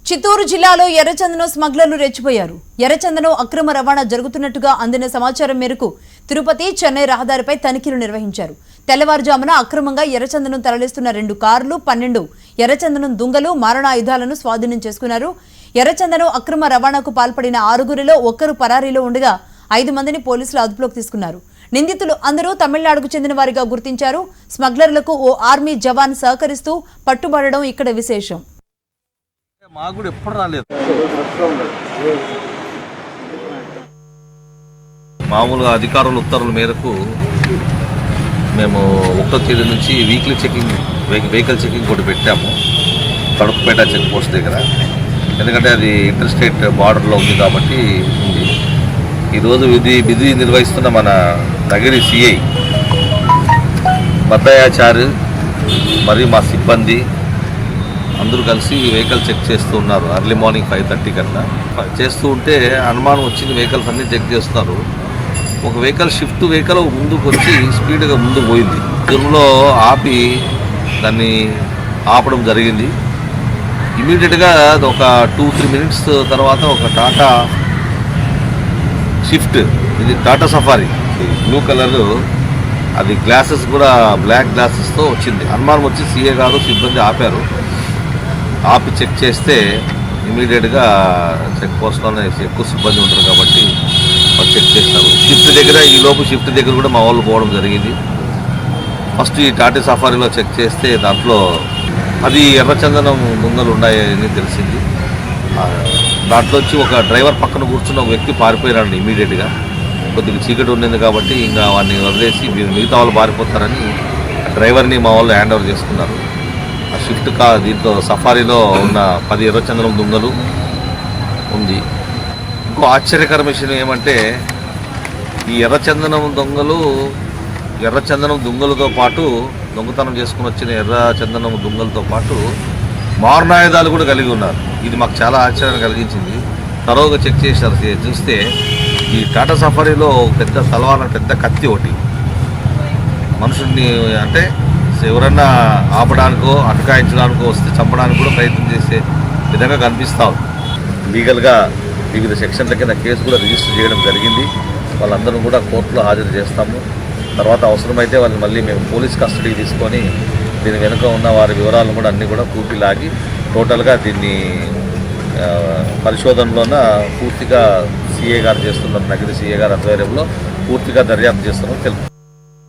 చిత్తూరు జిల్లాలో ఎర్రచందనం స్మగ్లర్లు రెచ్చిపోయారు. ఎర్రచందనం అక్రమ రవాణా జరుగుతున్నట్టుగా అందిన సమాచారం మేరకు తిరుపతి చెన్నై రహదారిపై తనిఖీలు నిర్వహించారు. తెల్లవారుజామున అక్రమంగా ఎర్రచందనం తరలిస్తున్న 2 కార్లు, 12 ఎర్రచందనం దుంగలు, మారణాయుధాలను స్వాధీనం చేసుకున్నారు. ఎర్రచందనం అక్రమ రవాణాకు పాల్పడిన 6గురిలో 1 పరారీలో ఉండగా 5 మందిని పోలీసులు అదుపులోకి తీసుకున్నారు. నిందితులు అందరూ తమిళనాడుకు చెందిన వారిగా గుర్తించారు. స్మగ్లర్లకు ఓ ఆర్మీ జవాన్ సహకరిస్తూ పట్టుబడడం ఇక్కడ విశేషం. మాకు ఎప్పుడు రాలేదు. మామూలుగా అధికారుల ఉత్తర్వుల మేరకు మేము 1వ తేదీ నుంచి వీక్లీ చెకింగ్ వెహికల్ చెకింగ్ కూడా పెట్టాము కడుపుపేట చెక్ పోస్ట్ దగ్గర. ఎందుకంటే అది ఇంటర్ స్టేట్ బార్డర్లో ఉంది కాబట్టి ఉంది. ఈరోజు విధి నిర్వహిస్తున్న మన నగిరి సిఐ బద్దయాచారి మరియు మా సిబ్బంది అందరూ కలిసి వెహికల్ చెక్ చేస్తూ ఉన్నారు. అర్లీ మార్నింగ్ 5:30 కన్నా చేస్తూ ఉంటే అనుమానం వచ్చింది. వెహికల్స్ అన్నీ చెక్ చేస్తున్నారు. ఒక షిఫ్ట్ వెహికల్ ముందుకు వచ్చి స్పీడ్గా ముందు పోయింది. దూరంలో ఆపి దాన్ని ఆపడం జరిగింది. ఇమీడియట్గా ఒక 2-3 మినిట్స్ తర్వాత ఒక టాటా షిఫ్ట్, ఇది టాటా సఫారీ బ్లూ కలర్, అది గ్లాసెస్ కూడా బ్లాక్ గ్లాసెస్తో వచ్చింది. అనుమానం వచ్చి సీఏ గారు సిబ్బంది ఆపారు. ఆపి చెక్ చేస్తే ఇమీడియట్గా చెక్ పోస్ట్లోనే ఎక్కువ సిబ్బంది ఉంటారు కాబట్టి వాళ్ళు చెక్ చేస్తారు. షిఫ్ట్ దగ్గర కూడా మా వాళ్ళు పోవడం జరిగింది. ఫస్ట్ ఈ టాటా సఫారీలో చెక్ చేస్తే దాంట్లో అది ఎర్రచందనం ముందలు ఉన్నాయని తెలిసింది. దాంట్లో వచ్చి ఒక డ్రైవర్ పక్కన కూర్చున్న ఒక వ్యక్తి పారిపోయినాడు ఇమీడియట్గా. కొద్దిగా చీకటి ఉండింది కాబట్టి ఇంకా వాడిని వదిలేసి మిగతా వాళ్ళు పారిపోతారని డ్రైవర్ని మా వాళ్ళు హ్యాండ్ ఓవర్ చేసుకున్నారు. ఆ షిఫ్ట్ దీంట్లో సఫారీలో ఉన్న 10 ఎర్రచందనం దుంగలు ఉంది. ఇంకో ఆశ్చర్యకర విషయం ఏమంటే ఈ ఎర్రచందనం దుంగలతో పాటు దొంగతనం చేసుకుని వచ్చిన ఎర్రచందనం దుంగలతో పాటు మారణాయుధాలు కూడా కలిగి ఉన్నారు. ఇది మాకు చాలా ఆశ్చర్యం కలిగించింది. తరోగా చెక్ చేశారు. చూస్తే ఈ టాటా సఫారీలో పెద్ద తలవాన పెద్ద కత్తి ఒకటి మనుషుల్ని అంటే ఎవరన్నా ఆపడానికో అటకాయించడానికో వస్తే చంపడానికి కూడా ప్రయత్నం చేసే విధంగా కనిపిస్తాం. లీగల్గా వివిధ సెక్షన్ల కింద కేసు కూడా రిజిస్టర్ చేయడం జరిగింది. వాళ్ళందరూ కూడా కోర్టులో హాజరు చేస్తాము. తర్వాత అవసరమైతే వాళ్ళని మళ్ళీ మేము పోలీస్ కస్టడీకి తీసుకొని దీని వెనుక ఉన్న వారి వివరాలను కూడా అన్నీ కూడా కూపిలాగి టోటల్గా దీన్ని పరిశోధనలోన పూర్తిగా సీఏ గారు చేస్తున్నారు. నగిరి సీఏ గారు ఆధ్వర్యంలో పూర్తిగా దర్యాప్తు చేస్తున్నాం తెలుపు.